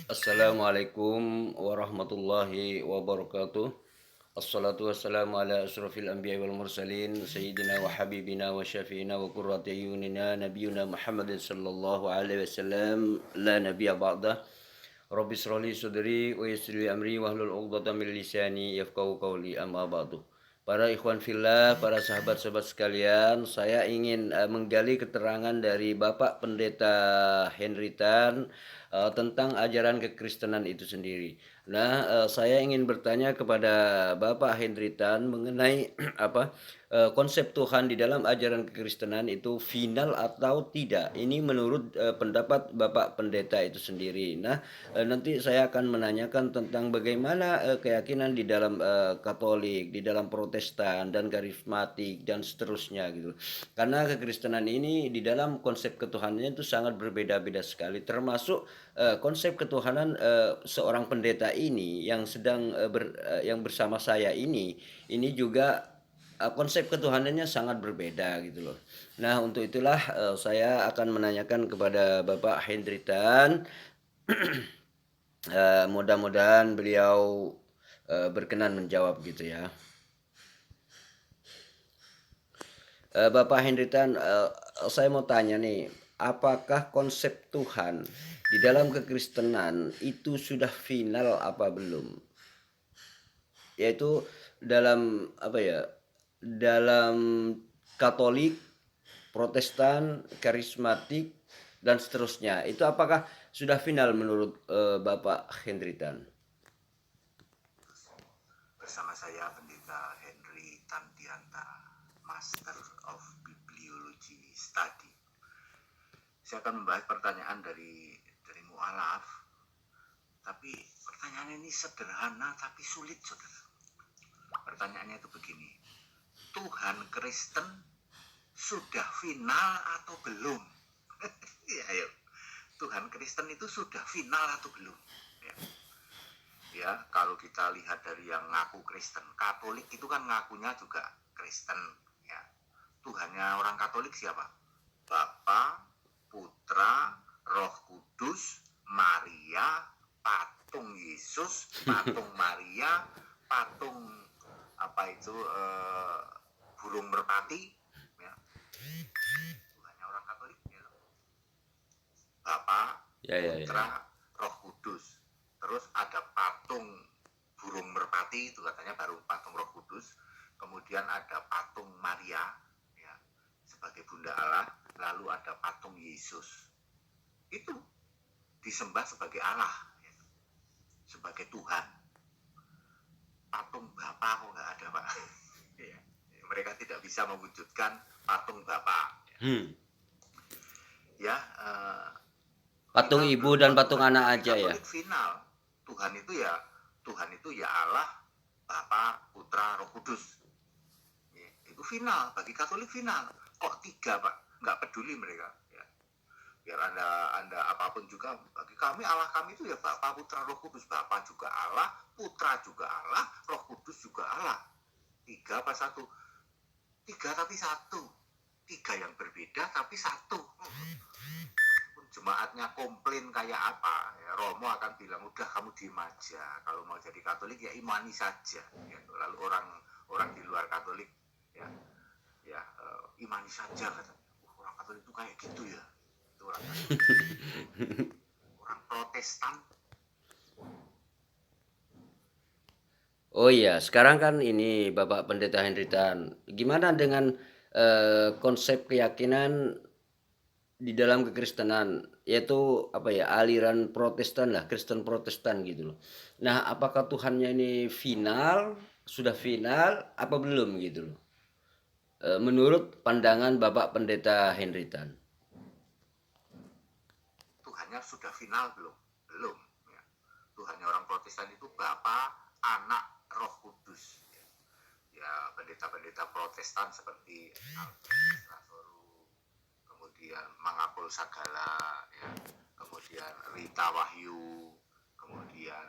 Assalamualaikum warahmatullahi wabarakatuh. Assalatu wassalamu ala asrafil anbiya wal mursalin sayyidina wa habibina wa syafiina wa qurrati ayunina nabiyuna Muhammadin sallallahu alaihi wasallam la nabiyya ba'dah. Rabbi shrahli sadri wa yassir li amri wahlul 'uqdatam min lisani yafqahu qawli amma ba'du. Para ikhwan fillah, para sahabat-sahabat sekalian, saya ingin menggali keterangan dari Bapak Pendeta Henry Tan tentang ajaran kekristenan itu sendiri. Nah, saya ingin bertanya kepada Bapak Henry Tan mengenai konsep Tuhan di dalam ajaran kekristenan itu final atau tidak. Ini menurut pendapat Bapak Pendeta itu sendiri. Nah, nanti saya akan menanyakan tentang bagaimana keyakinan di dalam Katolik, di dalam Protestan dan karismatik dan seterusnya gitu. Karena kekristenan ini di dalam konsep ketuhanannya itu sangat berbeda-beda sekali, termasuk konsep ketuhanan seorang pendeta ini yang yang bersama saya ini juga konsep ketuhanannya sangat berbeda gitu loh. Nah, untuk itulah saya akan menanyakan kepada Bapak Hendry Tan. Mudah-mudahan beliau berkenan menjawab gitu ya. Bapak Henry Tan, saya mau tanya nih, apakah konsep Tuhan di dalam kekristenan itu sudah final apa belum? Yaitu dalam dalam Katolik, Protestan, karismatik dan seterusnya. Itu apakah sudah final menurut Bapak Henry Tan? Bersama saya Pendeta Henry Tandianta, Master of Bibliology Study. Saya akan membahas pertanyaan dari mu'alaf, tapi pertanyaannya ini sederhana tapi sulit, saudara. Pertanyaannya itu begini, Tuhan Kristen sudah final atau belum? Ya, ayo. Tuhan Kristen itu sudah final atau belum? Ya, kalau kita lihat dari yang ngaku Kristen, Katolik itu kan ngakunya juga Kristen, ya. Tuhannya orang Katolik siapa? Bapa, Putra, Roh Kudus, Maria, patung Yesus, patung Maria, patung burung merpati, ya. Tuhannya orang Katolik, ya. Bapa, Putra, Roh Kudus. Terus ada patung burung merpati, itu katanya baru patung Roh Kudus. Kemudian ada patung Maria, ya, sebagai Bunda Allah. Lalu ada patung Yesus. Itu disembah sebagai Allah, ya, sebagai Tuhan. Patung Bapa kok nggak ada, Pak? Ya, mereka tidak bisa mewujudkan patung Bapa. Ya, patung ibu dan patung anak aja ya. Final. Tuhan itu ya Allah, Bapa, Putra, Roh Kudus. Ya, itu final, bagi Katolik final. Kok tiga, Pak? Nggak peduli mereka. Ya. Biar anda apapun juga, bagi kami Allah kami itu ya Bapa, Putra, Roh Kudus. Bapa juga Allah, Putra juga Allah, Roh Kudus juga Allah. Tiga apa satu? Tiga tapi satu. Tiga yang berbeda tapi satu. Jemaatnya komplain kayak apa, ya, Romo akan bilang udah kamu diem aja, kalau mau jadi Katolik ya imani saja, ya. Lalu orang di luar Katolik imani saja katanya. Orang Katolik itu kayak gitu ya, itu orang Katolik. Orang Protestan. Oh iya, sekarang kan ini Bapak Pendeta Henry Tan, gimana dengan konsep keyakinan di dalam kekristenan, yaitu aliran Protestan lah, Kristen Protestan gitu loh. Nah, apakah Tuhannya ini sudah final apa belum gitu loh? Menurut pandangan Bapak Pendeta Henry Tan. Tuhannya sudah final belum? Belum. Ya. Tuhannya orang Protestan itu Bapa, Anak, Roh Kudus. Ya, pendeta-pendeta Protestan seperti Alfred Lasoru, kemudian Mangapul Sagala, ya, kemudian Rita Wahyu, kemudian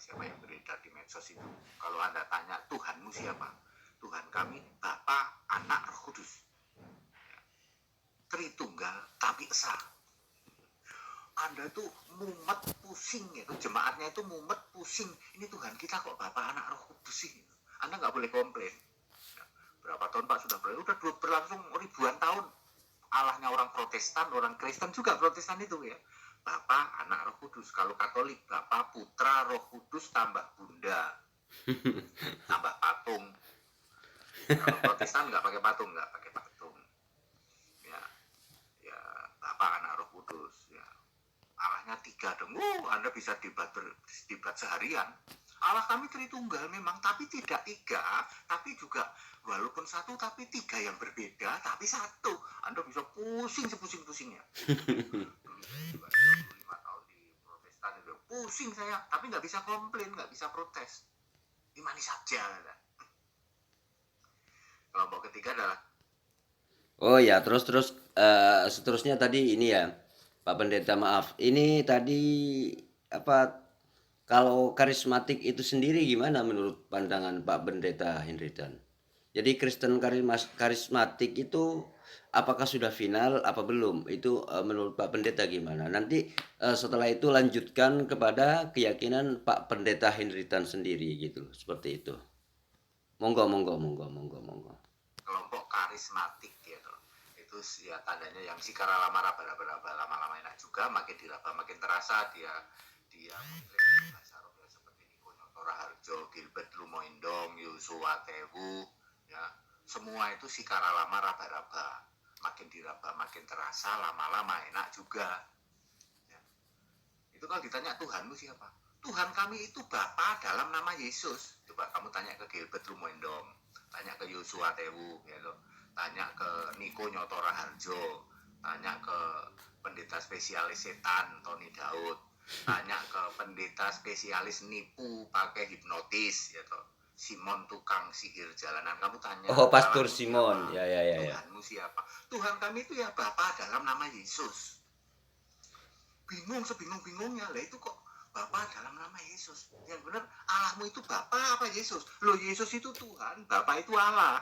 siapa yang beredar di medsos itu. Kalau Anda tanya Tuhanmu siapa? Tuhan kami Bapa, Anak, Roh Kudus. Ya. Tritunggal tapi esa. Anda tuh mumet pusing ya, jemaatnya itu mumet pusing. Ini Tuhan kita kok Bapa, Anak, Roh Kudus sih. Anda nggak boleh komplain. Ya, berapa tahun Pak sudah berlangsung ribuan tahun. Allahnya orang Protestan, orang Kristen juga Protestan itu ya. Bapa, Anak, Roh Kudus. Kalau Katolik, Bapa, Putra, Roh Kudus tambah Bunda, tambah patung. Kalau Protestan nggak pakai patung, Ya, ya Bapa, Anak, Roh Kudus. Ya, Allahnya 3 dong. Anda bisa debat seharian. Allah kami Tritunggal memang, tapi tidak 3, tapi juga walaupun 1 tapi 3 yang berbeda, tapi 1. Anda bisa pusing sepusing-pusingnya. Dulu saya juga 25 tahun di Protestan itu pusing saya, tapi nggak bisa komplain, nggak bisa protes. Imani saja. Kelompok ketiga adalah Oh ya, terus seterusnya tadi ini ya, Pak Pendeta, maaf. Ini tadi apa, kalau karismatik itu sendiri gimana menurut pandangan Pak Pendeta Henritan? Jadi Kristen karismatik itu apakah sudah final apa belum? Itu menurut Pak Pendeta gimana? Nanti setelah itu lanjutkan kepada keyakinan Pak Pendeta Henritan sendiri gitu, seperti itu. Monggo. kelompok karismatik gitu. Itu ya tandanya yang sikara lama lama-lama enak juga, makin diraba makin terasa dia mengklaim bahasa roh seperti Niko Nyotora Harjo, Gilbert Lumoindong, Yusua Tewu, ya semua itu sikara lama raba-raba, makin diraba makin terasa, lama-lama enak juga. Ya. Itu kalau ditanya Tuhanmu siapa? Tuhan kami itu Bapa dalam nama Yesus. Coba kamu tanya ke Gilbert Lumoindong, tanya ke Yosua Tewu, gitu. Tanya ke Niko Nyotora Harjo, tanya ke pendeta spesialis setan Tony Daud, tanya ke pendeta spesialis nipu pakai hipnotis, gitu. Simon tukang sihir jalanan. Kamu tanya, Oh, Pastor Simon. Ya. Tuhanmu siapa? Tuhan kami itu ya Bapa dalam nama Yesus. Bingung sebingung-bingungnya, lah itu kok Bapa dalam nama Yesus. Yang benar Allahmu itu Bapa apa Yesus? Loh, Yesus itu Tuhan, Bapa itu Allah.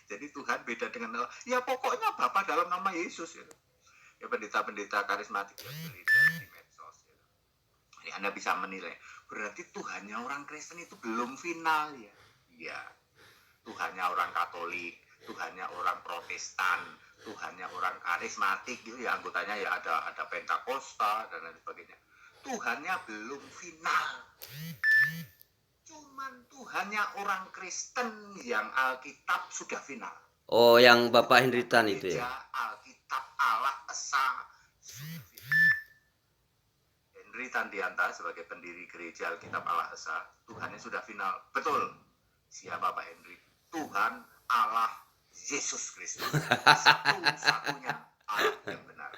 Jadi Tuhan beda dengan Allah. Ya pokoknya Bapa dalam nama Yesus ya. Ya pendeta-pendeta karismatik ya, di medsos ya. Jadi Anda bisa menilai. Berarti Tuhannya orang Kristen itu belum final ya. Iya. Tuhannya orang Katolik, Tuhannya orang Protestan, Tuhannya orang karismatik gitu ya, anggotanya ya ada Pentakosta dan lain sebagainya. Tuhannya belum final. Cuman Tuhannya orang Kristen yang Alkitab sudah final. Oh, yang Bapak Henritan itu ya. Alkitab Allah Esa sudah final. Henry Tandianta sebagai pendiri gereja Alkitab Allah Esa, Tuhannya sudah final. Betul. Siapa Pak Henry? Tuhan Allah Yesus Kristus, satu-satunya Allah yang benar,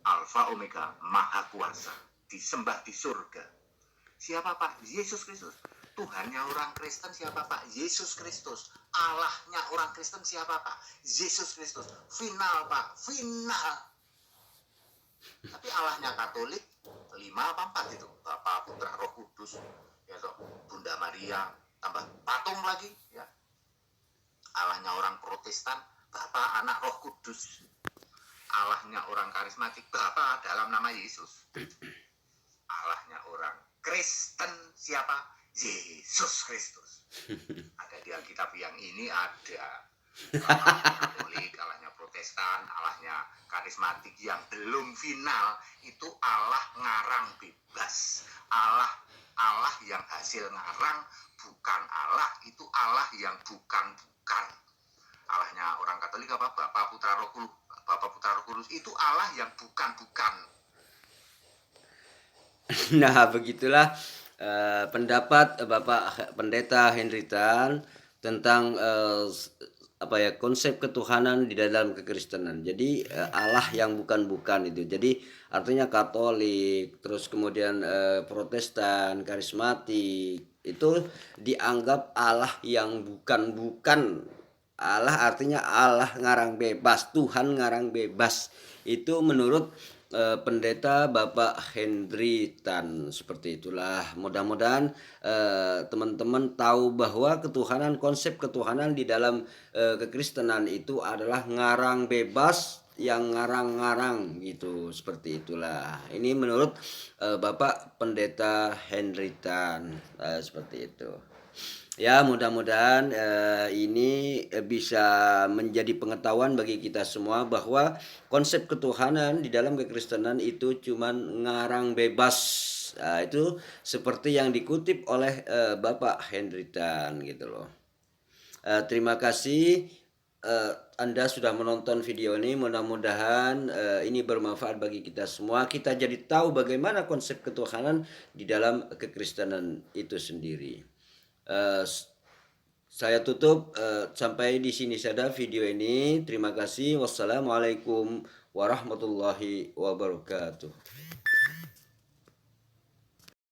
Alfa Omega, Maha Kuasa, disembah di surga. Siapa Pak? Yesus Kristus. Tuhannya orang Kristen siapa Pak? Yesus Kristus. Allahnya orang Kristen siapa Pak? Yesus Kristus. Final Pak, final. Tapi Allahnya Katolik 5 apa 4 itu? Bapa, Putra, Roh Kudus, ya toh, Bunda Maria, tambah patung lagi, ya. Allahnya orang Protestan, Bapa, Anak, Roh Kudus. Allahnya orang karismatik, Bapa dalam nama Yesus. Allahnya orang Kristen siapa? Yesus Kristus. Ada di Alkitab yang ini ada. Allahnya Katolik, Allahnya Protestan, Allahnya karismatik yang belum final itu Allah ngarang bebas. Allah yang hasil ngarang, bukan Allah itu Allah yang bukan. Allahnya orang Katolik apa? Bapa Putra Roh Kudus itu Allah yang bukan. Nah, begitulah pendapat Bapak Pendeta Henritan tentang konsep ketuhanan di dalam kekristenan. Jadi Allah yang bukan itu. Jadi artinya Katolik, terus kemudian Protestan, karismatik itu dianggap Allah yang bukan. Allah artinya Allah ngarang bebas, Tuhan ngarang bebas. Itu menurut pendeta Bapak Henry Tan. Seperti itulah, mudah-mudahan teman-teman tahu bahwa konsep ketuhanan di dalam kekristenan itu adalah ngarang bebas, yang ngarang-ngarang gitu, seperti itulah. Ini menurut Bapak Pendeta Henry Tan, seperti itu. Ya, mudah-mudahan ini bisa menjadi pengetahuan bagi kita semua bahwa konsep ketuhanan di dalam kekristenan itu cuman ngarang bebas. Nah, itu seperti yang dikutip oleh Bapak Henry Tan gitu loh. Terima kasih Anda sudah menonton video ini. Mudah-mudahan ini bermanfaat bagi kita semua. Kita jadi tahu bagaimana konsep ketuhanan di dalam kekristenan itu sendiri. Eh, saya tutup sampai di sini saja video ini. Terima kasih. Wassalamualaikum warahmatullahi wabarakatuh.